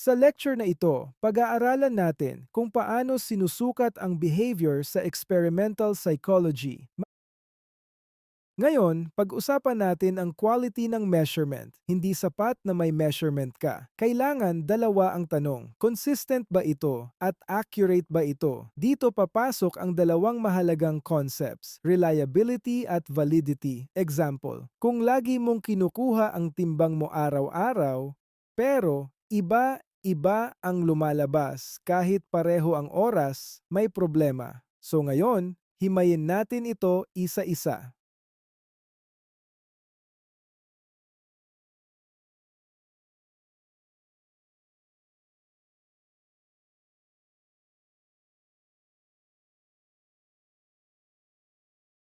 Sa lecture na ito, pag-aaralan natin kung paano sinusukat ang behavior sa experimental psychology. Ngayon, pag-usapan natin ang quality ng measurement. Hindi sapat na may measurement ka. Kailangan dalawa ang tanong. Consistent ba ito at accurate ba ito? Dito papasok ang dalawang mahalagang concepts, reliability at validity. Example, kung lagi mong kinukuha ang timbang mo araw-araw, pero iba ang lumalabas kahit pareho ang oras, may problema. So ngayon, himayin natin ito isa-isa.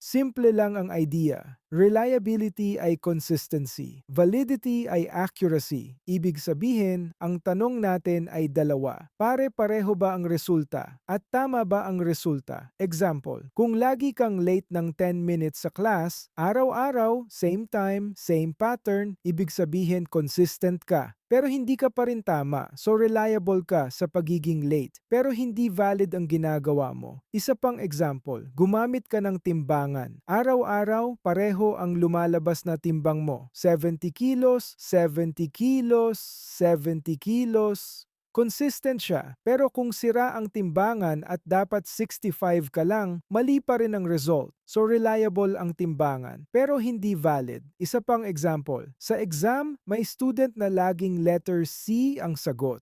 Simple lang ang idea. Reliability ay consistency. Validity ay accuracy. Ibig sabihin, ang tanong natin ay dalawa. Pare-pareho ba ang resulta? At tama ba ang resulta? Example, kung lagi kang late ng 10 minutes sa class, araw-araw, same time, same pattern, ibig sabihin consistent ka. Pero hindi ka pa rin tama, so reliable ka sa pagiging late. Pero hindi valid ang ginagawa mo. Isa pang example, gumamit ka ng timbangan. Araw-araw, pareho ang lumalabas na timbang mo. 70 kilos, 70 kilos, 70 kilos. Consistent siya, pero kung sira ang timbangan at dapat 65 ka lang, mali pa rin ang result. So reliable ang timbangan, pero hindi valid. Isa pang example, sa exam, may student na laging letter C ang sagot.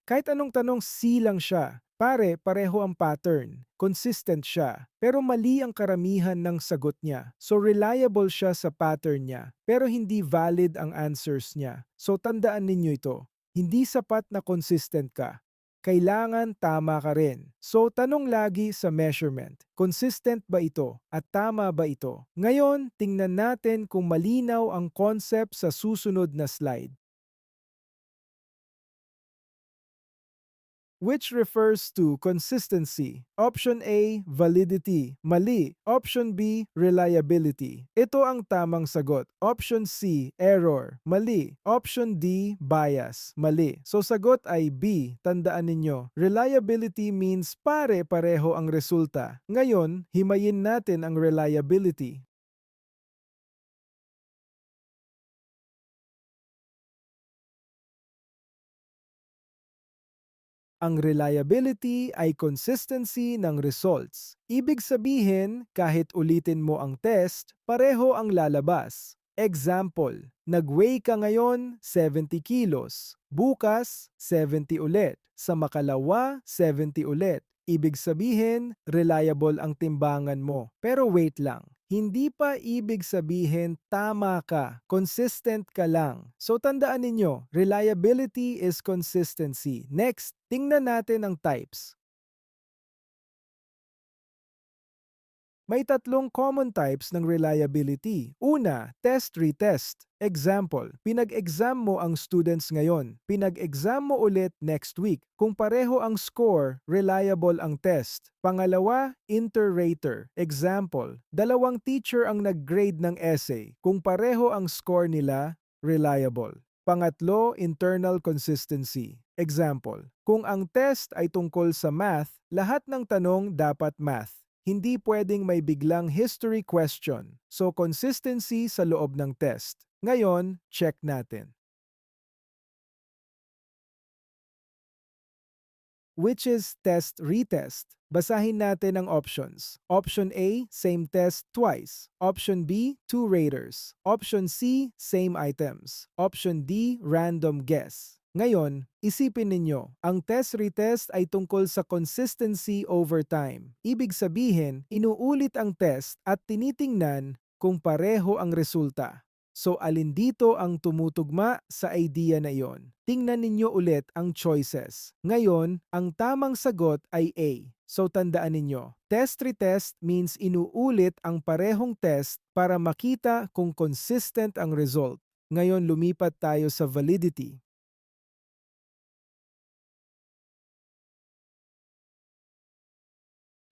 Kahit anong tanong C lang siya, pareho ang pattern. Consistent siya, pero mali ang karamihan ng sagot niya. So reliable siya sa pattern niya, pero hindi valid ang answers niya. So tandaan ninyo ito, hindi sapat na consistent ka. Kailangan tama ka rin. So tanong lagi sa measurement, consistent ba ito at tama ba ito? Ngayon, tingnan natin kung malinaw ang concept sa susunod na slide. Which refers to consistency. Option A, validity. Mali. Option B, reliability. Ito ang tamang sagot. Option C, error. Mali. Option D, bias. Mali. So sagot ay B. Tandaan ninyo, reliability means pare-pareho ang resulta. Ngayon, himayin natin ang reliability. Ang reliability ay consistency ng results. Ibig sabihin, kahit ulitin mo ang test, pareho ang lalabas. Example, nag-weigh ka ngayon 70 kilos, bukas 70 ulit, sa makalawa 70 ulit. Ibig sabihin, reliable ang timbangan mo. Pero wait lang, hindi pa ibig sabihin tama ka, consistent ka lang. So tandaan ninyo, reliability is consistency. Next, tingnan natin ang types. May tatlong common types ng reliability. Una, test-retest. Example, pinag-exam mo ang students ngayon. Pinag-exam mo ulit next week. Kung pareho ang score, reliable ang test. Pangalawa, inter-rater. Example, dalawang teacher ang nag-grade ng essay. Kung pareho ang score nila, reliable. Pangatlo, internal consistency. Example, kung ang test ay tungkol sa math, lahat ng tanong dapat math. Hindi pwedeng may biglang history question. So consistency sa loob ng test. Ngayon, check natin. Which is test-retest. Basahin natin ang options. Option A, same test twice. Option B, two raters. Option C, same items. Option D, random guess. Ngayon, isipin ninyo, ang test-retest ay tungkol sa consistency over time. Ibig sabihin, inuulit ang test at tinitingnan kung pareho ang resulta. So alin dito ang tumutugma sa idea na iyon? Tingnan ninyo ulit ang choices. Ngayon, ang tamang sagot ay A. So tandaan ninyo, test-retest means inuulit ang parehong test para makita kung consistent ang result. Ngayon lumipat tayo sa validity.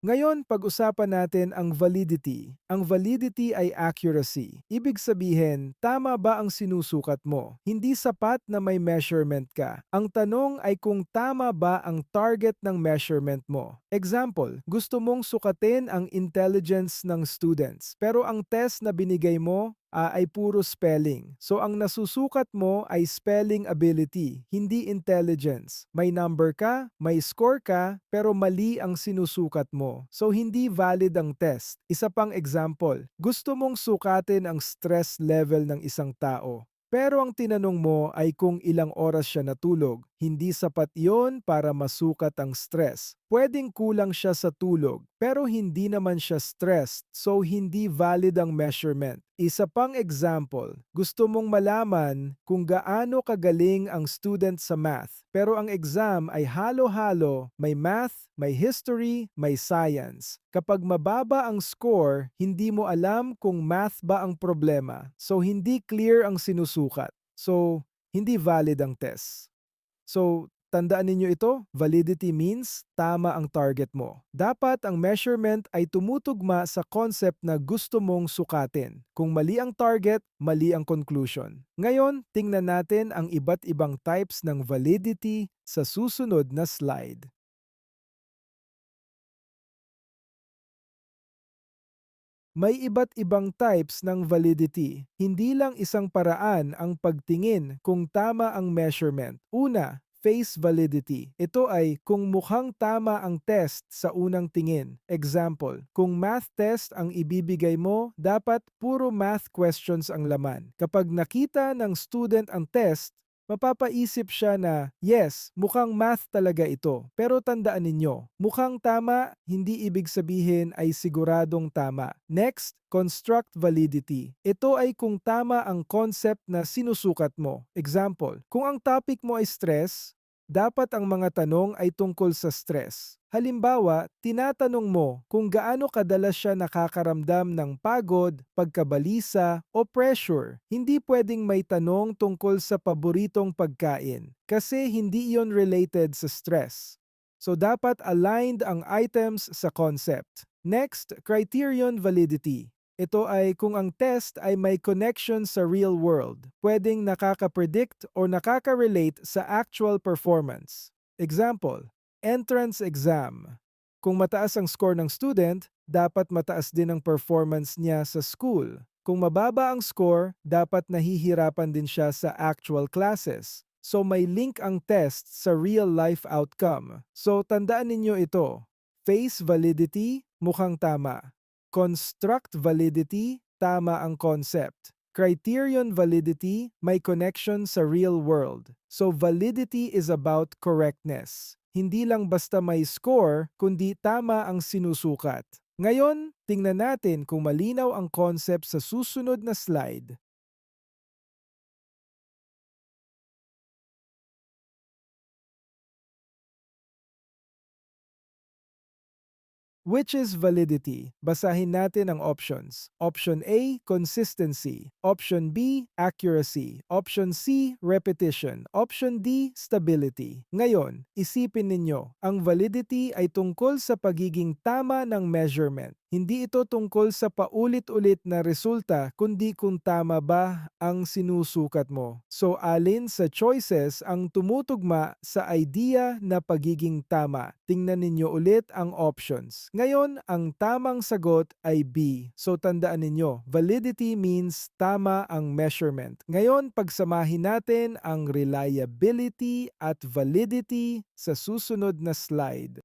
Ngayon, pag-usapan natin ang validity. Ang validity ay accuracy. Ibig sabihin, tama ba ang sinusukat mo? Hindi sapat na may measurement ka. Ang tanong ay kung tama ba ang target ng measurement mo. Example, gusto mong sukatin ang intelligence ng students, pero ang test na binigay mo ay puro spelling. So ang nasusukat mo ay spelling ability, hindi intelligence. May number ka, may score ka, pero mali ang sinusukat mo. So hindi valid ang test. Isa pang example, gusto mong sukatin ang stress level ng isang tao. Pero ang tinanong mo ay kung ilang oras siya natulog. Hindi sapat yon para masukat ang stress. Pwedeng kulang siya sa tulog, pero hindi naman siya stressed, so hindi valid ang measurement. Isa pang example, gusto mong malaman kung gaano kagaling ang student sa math, pero ang exam ay halo-halo, may math, may history, may science. Kapag mababa ang score, hindi mo alam kung math ba ang problema, so hindi clear ang sinusukat. So, hindi valid ang test. So, tandaan ninyo ito, validity means tama ang target mo. Dapat ang measurement ay tumutugma sa concept na gusto mong sukatin. Kung mali ang target, mali ang conclusion. Ngayon, tingnan natin ang iba't ibang types ng validity sa susunod na slide. May iba't ibang types ng validity. Hindi lang isang paraan ang pagtingin kung tama ang measurement. Una, face validity. Ito ay kung mukhang tama ang test sa unang tingin. Example, kung math test ang ibibigay mo, dapat puro math questions ang laman. Kapag nakita ng student ang test, mapapaisip siya na, yes, mukhang math talaga ito. Pero tandaan ninyo, mukhang tama, hindi ibig sabihin ay siguradong tama. Next, construct validity. Ito ay kung tama ang concept na sinusukat mo. Example, kung ang topic mo ay stress, dapat ang mga tanong ay tungkol sa stress. Halimbawa, tinatanong mo kung gaano kadalas siya nakakaramdam ng pagod, pagkabalisa, o pressure. Hindi pwedeng may tanong tungkol sa paboritong pagkain kasi hindi iyon related sa stress. So dapat aligned ang items sa concept. Next, criterion validity. Ito ay kung ang test ay may connection sa real world, pwedeng nakaka-predict o nakaka-relate sa actual performance. Example, entrance exam. Kung mataas ang score ng student, dapat mataas din ang performance niya sa school. Kung mababa ang score, dapat nahihirapan din siya sa actual classes. So may link ang test sa real-life outcome. So tandaan ninyo ito. Face validity, mukhang tama. Construct validity, tama ang concept. Criterion validity, may connection sa real world. So validity is about correctness. Hindi lang basta may score, kundi tama ang sinusukat. Ngayon, tingnan natin kung malinaw ang concept sa susunod na slide. Which is validity? Basahin natin ang options. Option A, consistency. Option B, accuracy. Option C, repetition. Option D, stability. Ngayon, isipin ninyo, ang validity ay tungkol sa pagiging tama ng measurement. Hindi ito tungkol sa paulit-ulit na resulta, kundi kung tama ba ang sinusukat mo. So alin sa choices ang tumutugma sa idea na pagiging tama? Tingnan ninyo ulit ang options. Ngayon, ang tamang sagot ay B. So tandaan ninyo, validity means tama ang measurement. Ngayon, pagsamahin natin ang reliability at validity sa susunod na slide.